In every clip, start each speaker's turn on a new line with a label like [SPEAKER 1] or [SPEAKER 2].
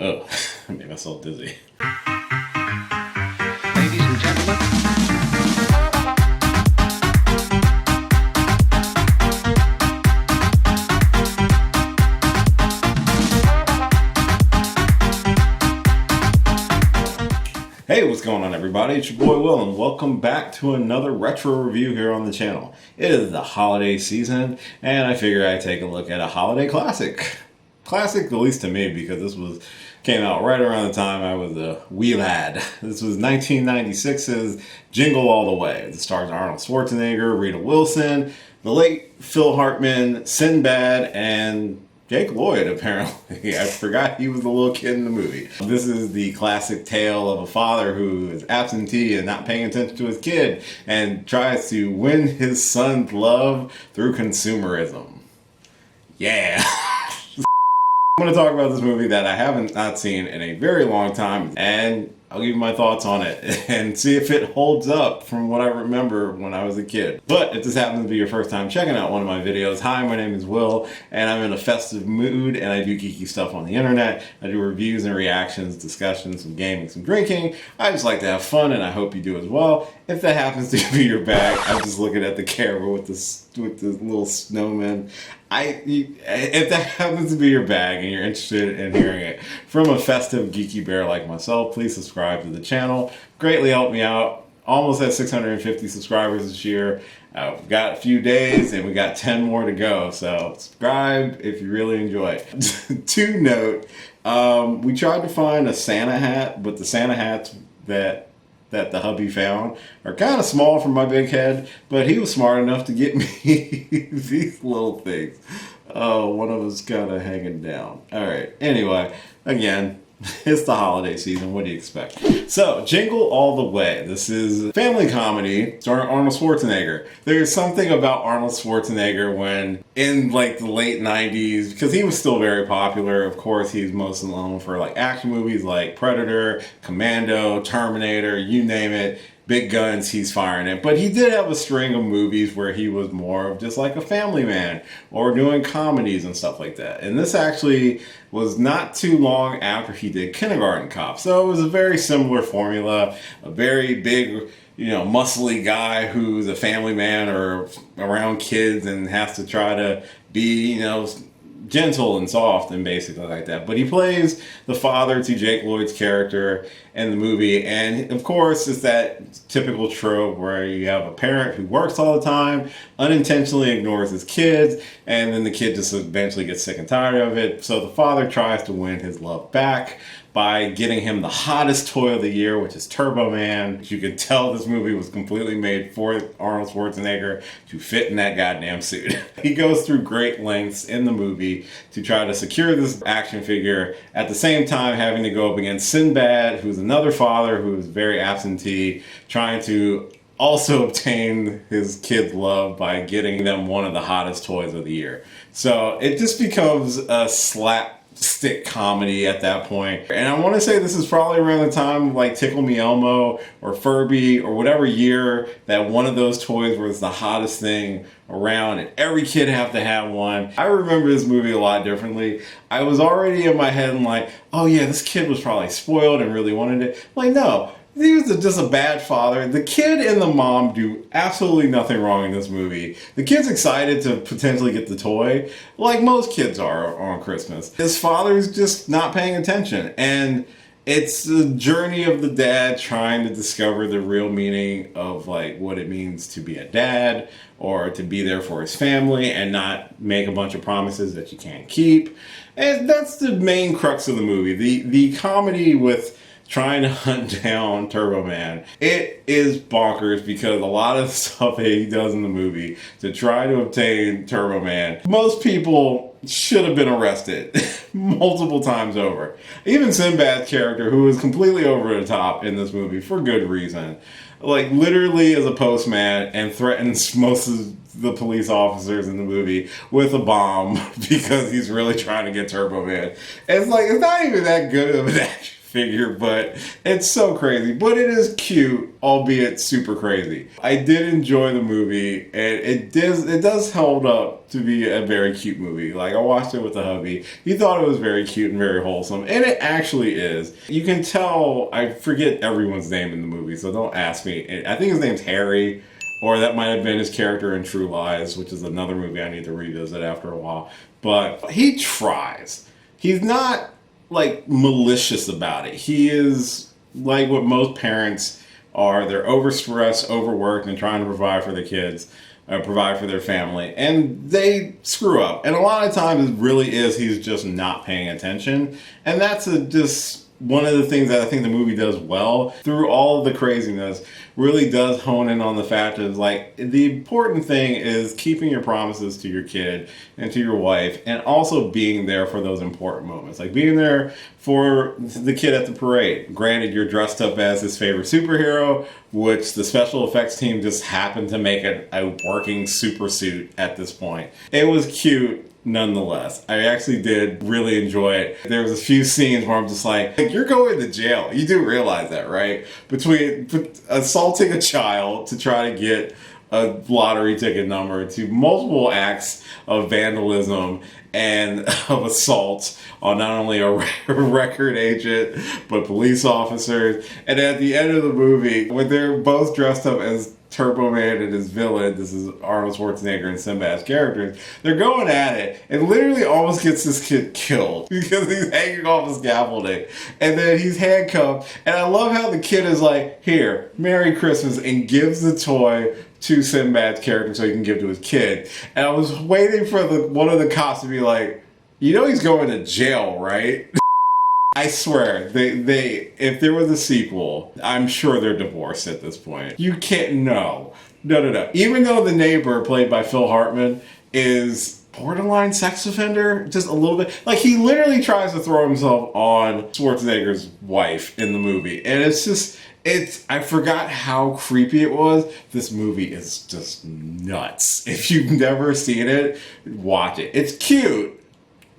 [SPEAKER 1] Oh, I made myself dizzy.
[SPEAKER 2] Ladies and gentlemen.
[SPEAKER 1] Hey, what's going on everybody? It's your boy Will and welcome back to another retro review here on the channel. It is the holiday season and I figured I'd take a look at a holiday classic. Classic, at least to me, because this came out right around the time I was a wee lad. This was 1996's Jingle All the Way. It stars Arnold Schwarzenegger, Rita Wilson, the late Phil Hartman, Sinbad, and Jake Lloyd, apparently. I forgot he was the little kid in the movie. This is the classic tale of a father who is absentee and not paying attention to his kid and tries to win his son's love through consumerism. Yeah. I'm going to talk about this movie that I haven't not seen in a very long time, and I'll give you my thoughts on it and see if it holds up from what I remember when I was a kid. But if this happens to be your first time checking out one of my videos, hi, my name is Will, and I'm in a festive mood, and I do geeky stuff on the internet. I do reviews and reactions, discussions, some gaming, some drinking. I just like to have fun, and I hope you do as well. If that happens to be your bag, I'm just looking at the camera with this little snowman. If that happens to be your bag and you're interested in hearing it from a festive geeky bear like myself, please subscribe to the channel. Greatly help me out. Almost at 650 subscribers this year. We've got a few days and we got 10 more to go. So subscribe if you really enjoy it. To note, we tried to find a Santa hat, but the Santa hats that the hubby found are kind of small for my big head, but he was smart enough to get me these little things. Oh, one of us kind of hanging down. All right. Anyway, again, it's the holiday season. What do you expect? So, Jingle All the Way. This is a family comedy starring Arnold Schwarzenegger. There's something about Arnold Schwarzenegger when in like the late 90s, because he was still very popular. Of course, he's most known for like action movies like Predator, Commando, Terminator, you name it. Big guns, he's firing it. But he did have a string of movies where he was more of just like a family man or doing comedies and stuff like that. And this actually was not too long after he did Kindergarten Cop. So it was a very similar formula, a very big, muscly guy who's a family man or around kids and has to try to be, gentle and soft and basically like that. But he plays the father to Jake Lloyd's character in the movie, and of course it's that typical trope where you have a parent who works all the time, unintentionally ignores his kids, and then the kid just eventually gets sick and tired of it. So the father tries to win his love back by getting him the hottest toy of the year, which is Turbo Man. You can tell this movie was completely made for Arnold Schwarzenegger to fit in that goddamn suit. He goes through great lengths in the movie to try to secure this action figure, at the same time having to go up against Sinbad, who's another father who is very absentee, trying to also obtain his kids' love by getting them one of the hottest toys of the year. So it just becomes a slapstick comedy at that point. And I want to say this is probably around the time like Tickle Me Elmo or Furby or whatever year that one of those toys was the hottest thing around and every kid have to have one. I remember this movie a lot differently. I was already in my head and like, oh yeah, this kid was probably spoiled and really wanted it. Like, no. He was just a bad father. The kid and the mom do absolutely nothing wrong in this movie. The kid's excited to potentially get the toy, like most kids are on Christmas. His father's just not paying attention. And it's the journey of the dad trying to discover the real meaning of like what it means to be a dad or to be there for his family and not make a bunch of promises that you can't keep. And that's the main crux of the movie. The comedy with trying to hunt down Turbo Man. It is bonkers because a lot of the stuff that he does in the movie to try to obtain Turbo Man, most people should have been arrested multiple times over. Even Sinbad's character, who is completely over the top in this movie for good reason, like literally is a postman and threatens most of the police officers in the movie with a bomb because he's really trying to get Turbo Man. It's like, it's not even that good of an action figure, but it's so crazy. But it is cute, albeit super crazy. I did enjoy the movie, and it does hold up to be a very cute movie. Like, I watched it with the hubby. He thought it was very cute and very wholesome, and it actually is. You can tell, I forget everyone's name in the movie, so don't ask me. I think his name's Harry, or that might have been his character in True Lies, which is another movie I need to revisit after a while. But he tries. He's not, like, malicious about it. He is like what most parents are. They're overstressed, overworked, and trying to provide for their kids, provide for their family, and they screw up. And a lot of times it really is he's just not paying attention. And that's just one of the things that I think the movie does well, through all of the craziness, really does hone in on the fact of, like, the important thing is keeping your promises to your kid and to your wife, and also being there for those important moments. Like being there for the kid at the parade. Granted, you're dressed up as his favorite superhero, which the special effects team just happened to make a working super suit at this point. It was cute. Nonetheless, I actually did really enjoy it. There was a few scenes where I'm just like, you're going to jail. You do realize that, right? Between assaulting a child to try to get a lottery ticket number, to multiple acts of vandalism and of assault on not only a record agent, but police officers. And at the end of the movie, when they're both dressed up as Turbo Man and his villain, this is Arnold Schwarzenegger and Sinbad's characters, they're going at it and literally almost gets this kid killed because he's hanging off the scaffolding, and then he's handcuffed. And I love how the kid is like, here, Merry Christmas, and gives the toy to Sinbad's character so he can give to his kid. And I was waiting for one of the cops to be like, you know he's going to jail, right? I swear, they if there was a sequel, I'm sure they're divorced at this point. You can't, no. Even though the neighbor, played by Phil Hartman, is borderline sex offender, just a little bit. Like, he literally tries to throw himself on Schwarzenegger's wife in the movie. And it's just, I forgot how creepy it was. This movie is just nuts. If you've never seen it, watch it. It's cute.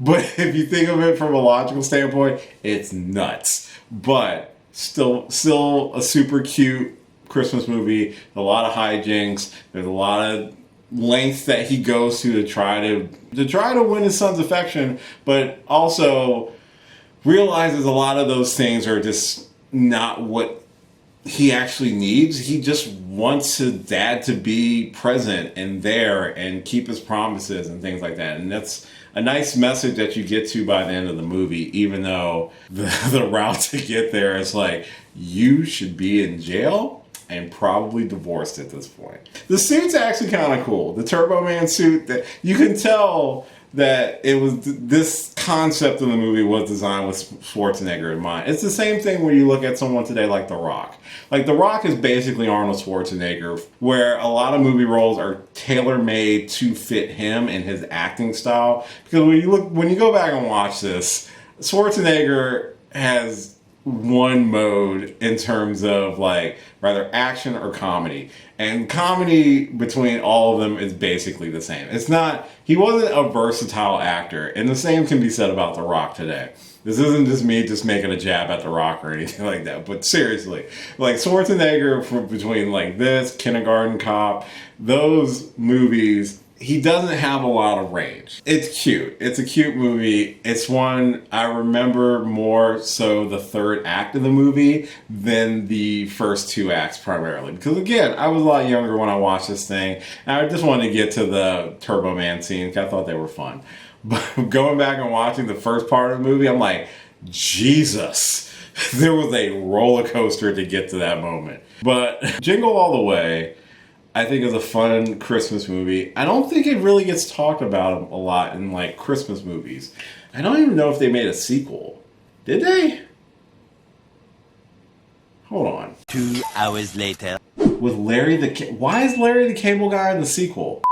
[SPEAKER 1] But if you think of it from a logical standpoint, it's nuts. But still a super cute Christmas movie. A lot of hijinks. There's a lot of lengths that he goes to try to win his son's affection, but also realizes a lot of those things are just not what he actually needs. He just wants his dad to be present and there and keep his promises and things like that. And that's a nice message that you get to by the end of the movie, even though the route to get there is like, you should be in jail and probably divorced at this point. The suit's actually kind of cool. The Turbo Man suit, that you can tell that it was, this concept of the movie was designed with Schwarzenegger in mind. It's the same thing when you look at someone today like The Rock. Like, The Rock is basically Arnold Schwarzenegger, where a lot of movie roles are tailor-made to fit him and his acting style. Because when you go back and watch this, Schwarzenegger has one mode in terms of, like, rather action or comedy. And comedy between all of them is basically the same. It's not, he wasn't a versatile actor, and the same can be said about The Rock today. This isn't just me just making a jab at The Rock or anything like that, but seriously, like Schwarzenegger, between like this, Kindergarten Cop, those movies, he doesn't have a lot of range. It's cute. It's a cute movie. It's one I remember more so the third act of the movie than the first two acts primarily. Because again, I was a lot younger when I watched this thing, and I just wanted to get to the Turbo Man scene because I thought they were fun. But going back and watching the first part of the movie, I'm like, Jesus, there was a roller coaster to get to that moment. But Jingle All the Way, I think, is a fun Christmas movie. I don't think it really gets talked about a lot in, like, Christmas movies. I don't even know if they made a sequel. Did they? Hold on.
[SPEAKER 2] 2 hours later.
[SPEAKER 1] With Larry why is Larry the Cable Guy in the sequel?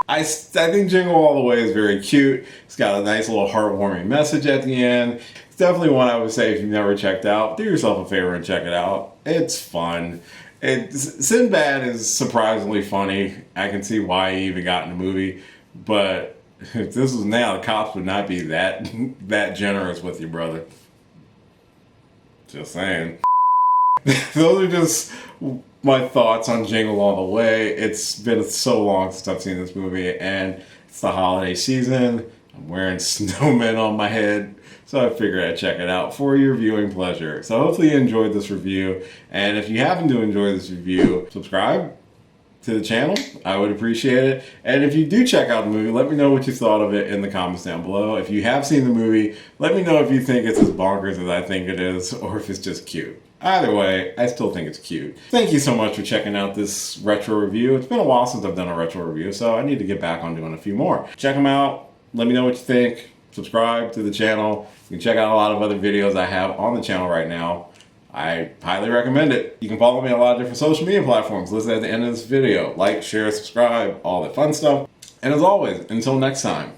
[SPEAKER 1] I think Jingle All the Way is very cute. It's got a nice little heartwarming message at the end. It's definitely one I would say, if you've never checked out, do yourself a favor and check it out. It's fun. Sinbad is surprisingly funny. I can see why he even got in the movie. But if this was now, the cops would not be that generous with you, brother. Just saying. Those are just my thoughts on Jingle All the Way. It's been so long since I've seen this movie, and it's the holiday season. I'm wearing snowmen on my head, so I figured I'd check it out for your viewing pleasure. So hopefully you enjoyed this review, and if you happen to enjoy this review, subscribe to the channel. I would appreciate it. And if you do check out the movie, let me know what you thought of it in the comments down below. If you have seen the movie, let me know if you think it's as bonkers as I think it is, or if it's just cute. Either way, I still think it's cute. Thank you so much for checking out this retro review. It's been a while since I've done a retro review, so I need to get back on doing a few more. Check them out. Let me know what you think. Subscribe to the channel. You can check out a lot of other videos I have on the channel right now. I highly recommend it. You can follow me on a lot of different social media platforms listed at the end of this video. Like, share, subscribe, all that fun stuff. And as always, until next time,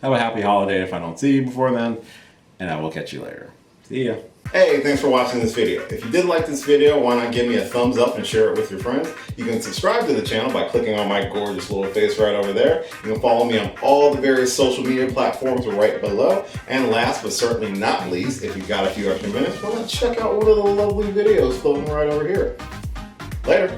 [SPEAKER 1] have a happy holiday if I don't see you before then, and I will catch you later. See ya. Hey, thanks for watching this video. If you did like this video, why not give me a thumbs up and share it with your friends? You can subscribe to the channel by clicking on my gorgeous little face right over there. You can follow me on all the various social media platforms right below. And last but certainly not least, if you've got a few extra minutes, why not check out one of the lovely videos floating right over here. Later.